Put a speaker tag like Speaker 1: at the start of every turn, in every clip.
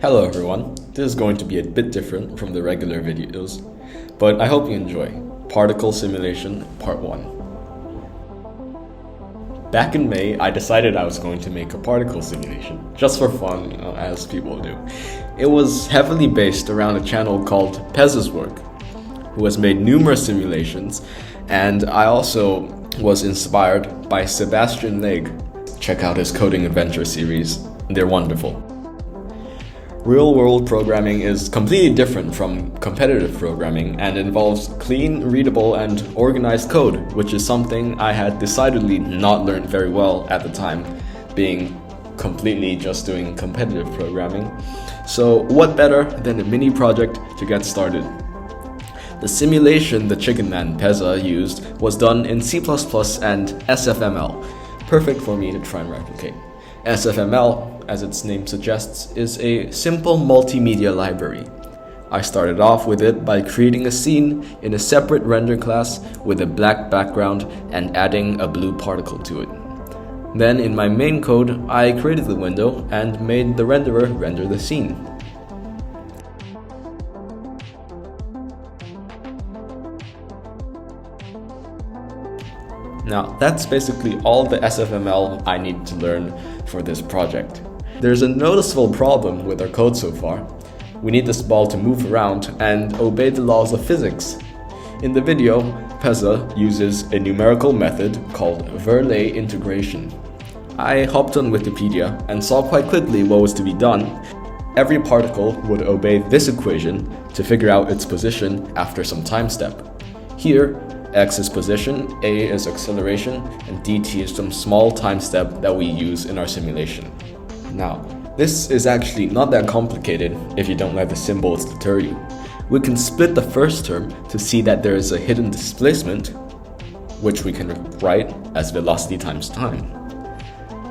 Speaker 1: Hello everyone, this is going to be a bit different from the regular videos, but I hope you enjoy. Particle Simulation Part 1. Back in May, I decided I was going to make a particle simulation, just for fun, as people do. It was heavily based around a channel called Pezzza's work, who has made numerous simulations, and I also was inspired by Seb Lague. Check out his coding adventure series, they're wonderful. Real-world programming is completely different from competitive programming and involves clean, readable, and organized code, which is something I had decidedly not learned very well at the time, being completely just doing competitive programming. So what better than a mini project to get started? The simulation the Chicken Man Pezzza used was done in C++ and SFML, perfect for me to try and replicate. SFML, as its name suggests, is a simple multimedia library. I started off with it by creating a scene in a separate render class with a black background and adding a blue particle to it. Then in my main code, I created the window and made the renderer render the scene. Now, that's basically all the SFML I need to learn for this project. There's a noticeable problem with our code so far. We need this ball to move around and obey the laws of physics. In the video, Pezzza uses a numerical method called Verlet Integration. I hopped on Wikipedia and saw quite quickly what was to be done. Every particle would obey this equation to figure out its position after some time step. Here, x is position, a is acceleration, and dt is some small time step that we use in our simulation. Now, this is actually not that complicated if you don't let the symbols deter you. We can split the first term to see that there is a hidden displacement, which we can write as velocity times time.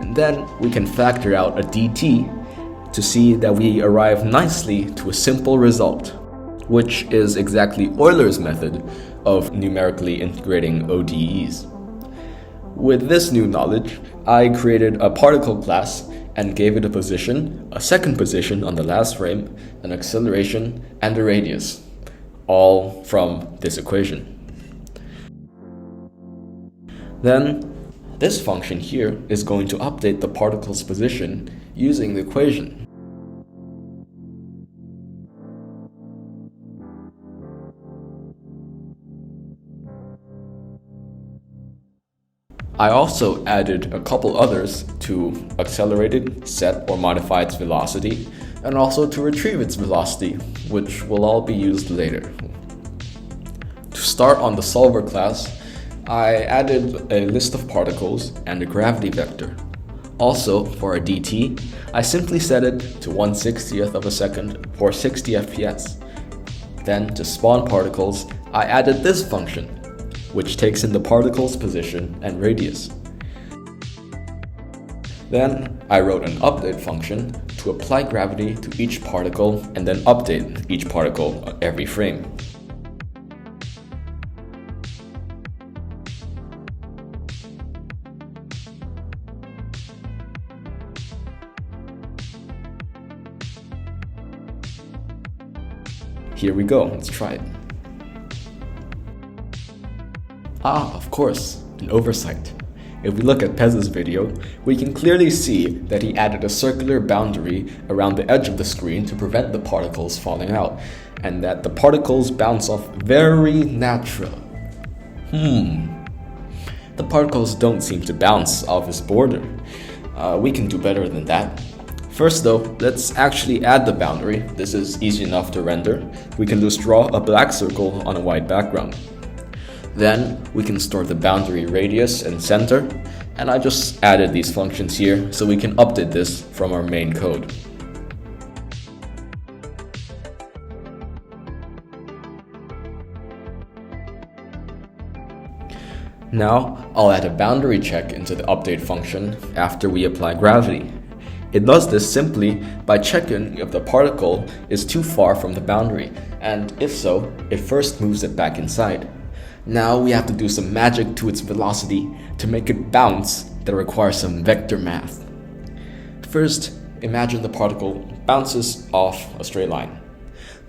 Speaker 1: And then we can factor out a dt to see that we arrive nicely to a simple result, which is exactly Euler's method of numerically integrating ODEs. With this new knowledge, I created a particle class and gave it a position, a second position on the last frame, an acceleration, and a radius, all from this equation. Then, this function here is going to update the particle's position using the equation. I also added a couple others to accelerate it, set or modify its velocity, and also to retrieve its velocity, which will all be used later. To start on the solver class, I added a list of particles and a gravity vector. Also, for a dt, I simply set it to 1/60th of a second or 60 fps. Then, to spawn particles, I added this function, which takes in the particle's position and radius. Then I wrote an update function to apply gravity to each particle and then update each particle every frame. Here we go, let's try it. Of course, an oversight. If we look at Pezzza's video, we can clearly see that he added a circular boundary around the edge of the screen to prevent the particles falling out, and that the particles bounce off very natural. The particles don't seem to bounce off his border. We can do better than that. First though, let's actually add the boundary. This is easy enough to render. We can just draw a black circle on a white background. Then we can store the boundary radius and center, and I just added these functions here so we can update this from our main code. Now I'll add a boundary check into the update function after we apply gravity. It does this simply by checking if the particle is too far from the boundary, and if so, it first moves it back inside. Now we have to do some magic to its velocity to make it bounce that requires some vector math. First, imagine the particle bounces off a straight line.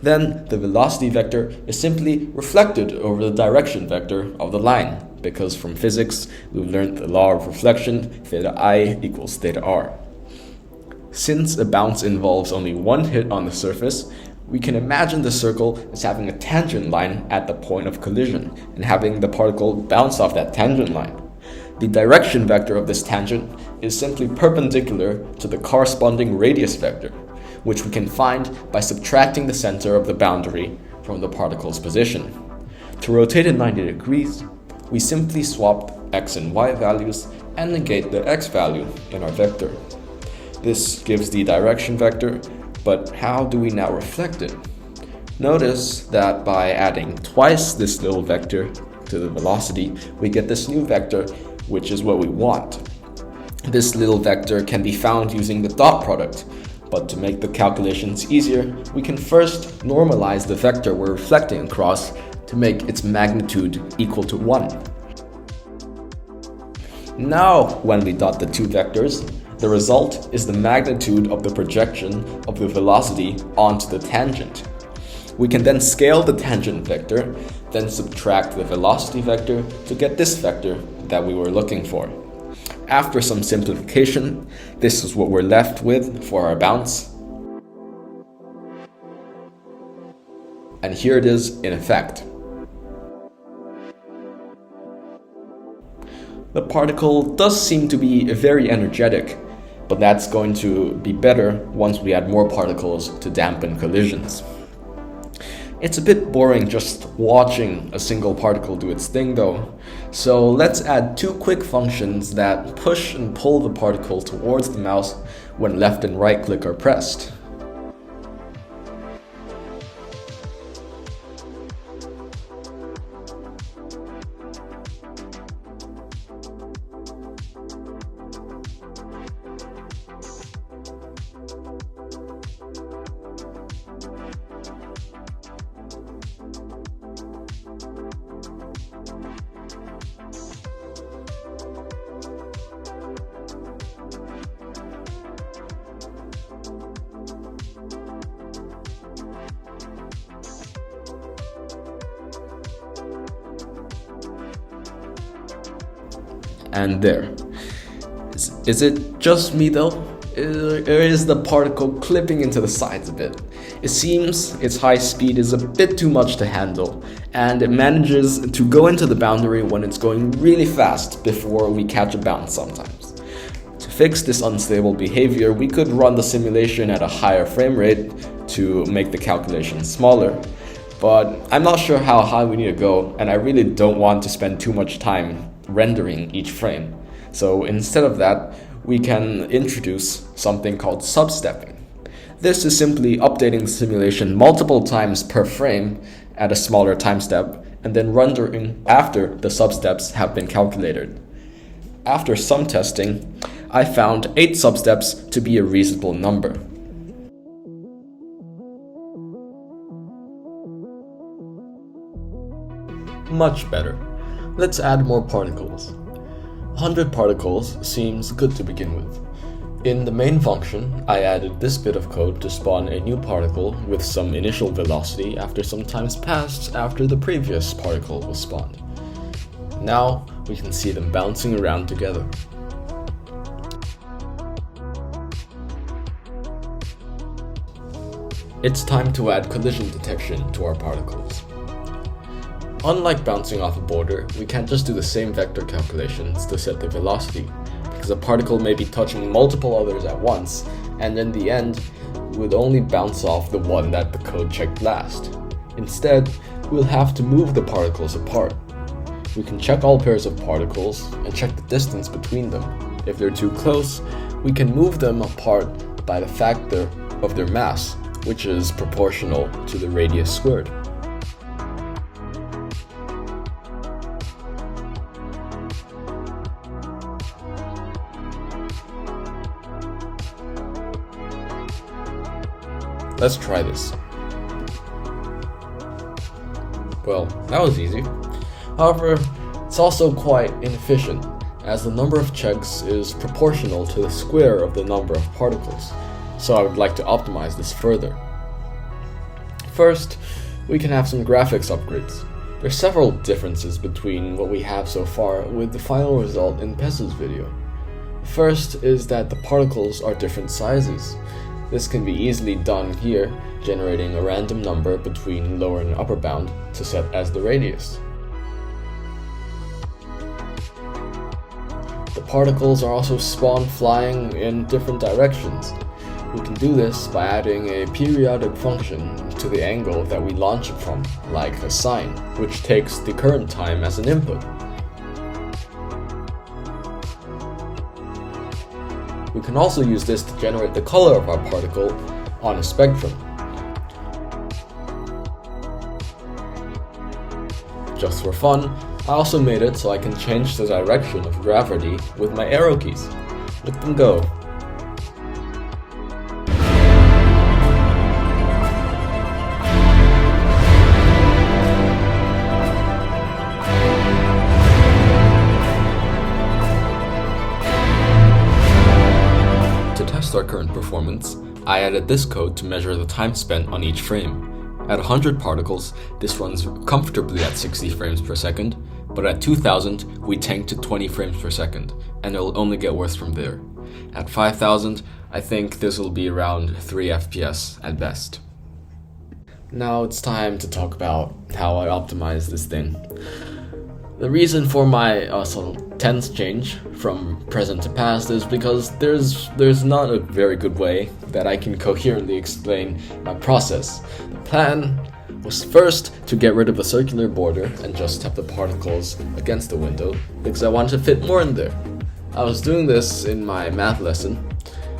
Speaker 1: Then the velocity vector is simply reflected over the direction vector of the line, because from physics we've learned the law of reflection, theta I equals theta r. Since a bounce involves only one hit on the surface, we can imagine the circle as having a tangent line at the point of collision and having the particle bounce off that tangent line. The direction vector of this tangent is simply perpendicular to the corresponding radius vector, which we can find by subtracting the center of the boundary from the particle's position. To rotate it 90 degrees, we simply swap x and y values and negate the x value in our vector. This gives the direction vector, but how do we now reflect it? Notice that by adding twice this little vector to the velocity, we get this new vector, which is what we want. This little vector can be found using the dot product, but to make the calculations easier, we can first normalize the vector we're reflecting across to make its magnitude equal to 1. Now, when we dot the two vectors, the result is the magnitude of the projection of the velocity onto the tangent. We can then scale the tangent vector, then subtract the velocity vector to get this vector that we were looking for. After some simplification, this is what we're left with for our bounce. And here it is in effect. The particle does seem to be very energetic, but that's going to be better once we add more particles to dampen collisions. It's a bit boring just watching a single particle do its thing though, so let's add two quick functions that push and pull the particle towards the mouse when left and right click are pressed. And there. Is it just me though? Or is the particle clipping into the sides a bit? It seems its high speed is a bit too much to handle, and it manages to go into the boundary when it's going really fast before we catch a bounce sometimes. To fix this unstable behavior, we could run the simulation at a higher frame rate to make the calculation smaller, but I'm not sure how high we need to go, and I really don't want to spend too much time rendering each frame. So instead of that, we can introduce something called substepping. This is simply updating the simulation multiple times per frame at a smaller time step, and then rendering after the substeps have been calculated. After some testing, I found 8 substeps to be a reasonable number. Much better. Let's add more particles. 100 particles seems good to begin with. In the main function, I added this bit of code to spawn a new particle with some initial velocity after some time's passed after the previous particle was spawned. Now we can see them bouncing around together. It's time to add collision detection to our particles. Unlike bouncing off a border, we can't just do the same vector calculations to set the velocity, because a particle may be touching multiple others at once, and in the end, would only bounce off the one that the code checked last. Instead, we'll have to move the particles apart. We can check all pairs of particles and check the distance between them. If they're too close, we can move them apart by the factor of their mass, which is proportional to the radius squared. Let's try this. Well, that was easy. However, it's also quite inefficient, as the number of checks is proportional to the square of the number of particles. so I would like to optimize this further. First, we can have some graphics upgrades. There are several differences between what we have so far with the final result in Pezzza's video. First is that the particles are different sizes. This can be easily done here, generating a random number between lower and upper bound to set as the radius. The particles are also spawned flying in different directions. We can do this by adding a periodic function to the angle that we launch it from, like a sine, which takes the current time as an input. We can also use this to generate the color of our particle on a spectrum. Just for fun, I also made it so I can change the direction of gravity with my arrow keys. Let them go. To test our current performance, I added this code to measure the time spent on each frame. At 100 particles, this runs comfortably at 60 frames per second, but at 2000, we tank to 20 frames per second, and it'll only get worse from there. At 5000, I think this will be around 3 FPS at best. Now it's time to talk about how I optimize this thing. The reason for my tense change from present to past is because there's not a very good way that I can coherently explain my process. The plan was first to get rid of the circular border and just have the particles against the window because I wanted to fit more in there. I was doing this in my math lesson,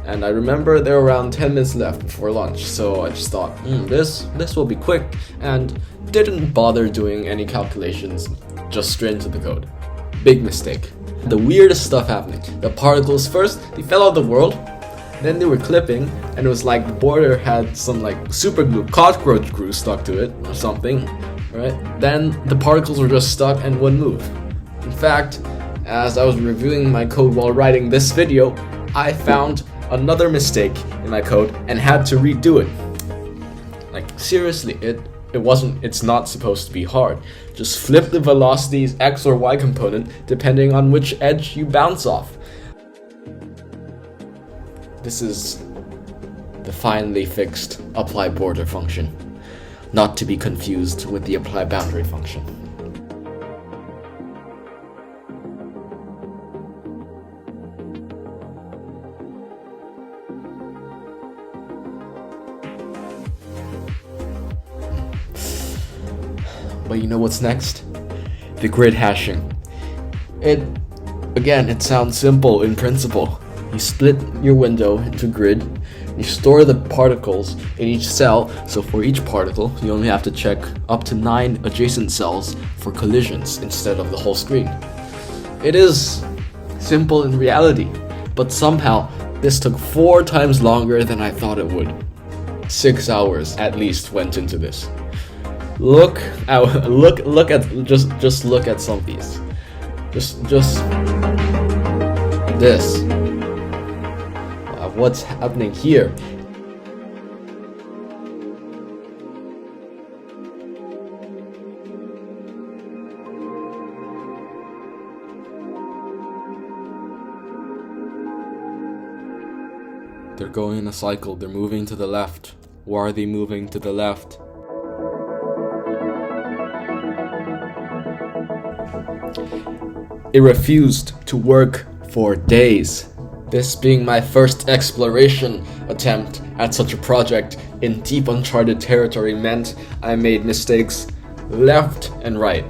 Speaker 1: and I remember there were around 10 minutes left before lunch, so I just thought, this will be quick, and didn't bother doing any calculations, just straight into the code. Big mistake. The weirdest stuff happening. The particles first, they fell out of the world, then they were clipping, and it was like the border had some like super glue, cockroach glue stuck to it or something, right? Then the particles were just stuck and wouldn't move. In fact, as I was reviewing my code while writing this video, I found another mistake in my code and had to redo it. Like seriously, it's not supposed to be hard. Just flip the velocity's x or y component depending on which edge you bounce off. This is the finally fixed apply border function, not to be confused with the apply boundary function. But you know what's next? The grid hashing. It sounds simple in principle. You split your window into grid, you store the particles in each cell, so for each particle, you only have to check up to 9 adjacent cells for collisions instead of the whole screen. It is simple in reality, but somehow this took 4 times longer than I thought it would. 6 hours at least went into this. Look at some of these. Just this. What's happening here? They're going in a cycle. They're moving to the left. Why are they moving to the left? It refused to work for days. This being my first exploration attempt at such a project in deep uncharted territory meant I made mistakes left and right.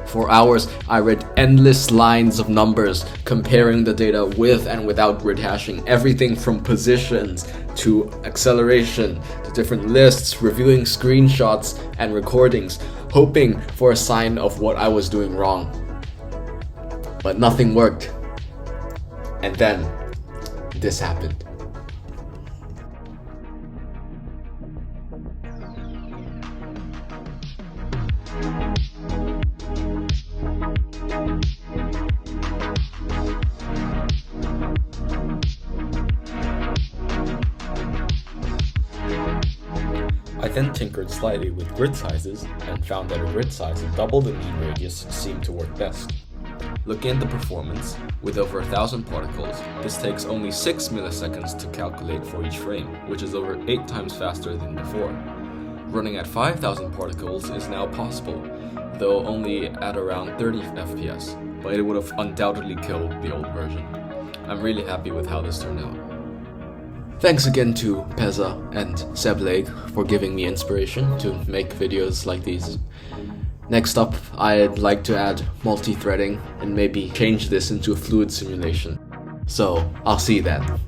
Speaker 1: For hours, I read endless lines of numbers, comparing the data with and without grid hashing, everything from positions to acceleration to different lists, reviewing screenshots and recordings, hoping for a sign of what I was doing wrong. But nothing worked. And then this happened. I then tinkered slightly with grid sizes and found that a grid size of double the mean radius seemed to work best. Looking at the performance, with over 1,000 particles, this takes only 6 milliseconds to calculate for each frame, which is over 8 times faster than before. Running at 5,000 particles is now possible, though only at around 30 FPS, but it would have undoubtedly killed the old version. I'm really happy with how this turned out. Thanks again to Pezzza and Seb Lague for giving me inspiration to make videos like these. Next up, I'd like to add multi-threading and maybe change this into a fluid simulation. So, I'll see you then.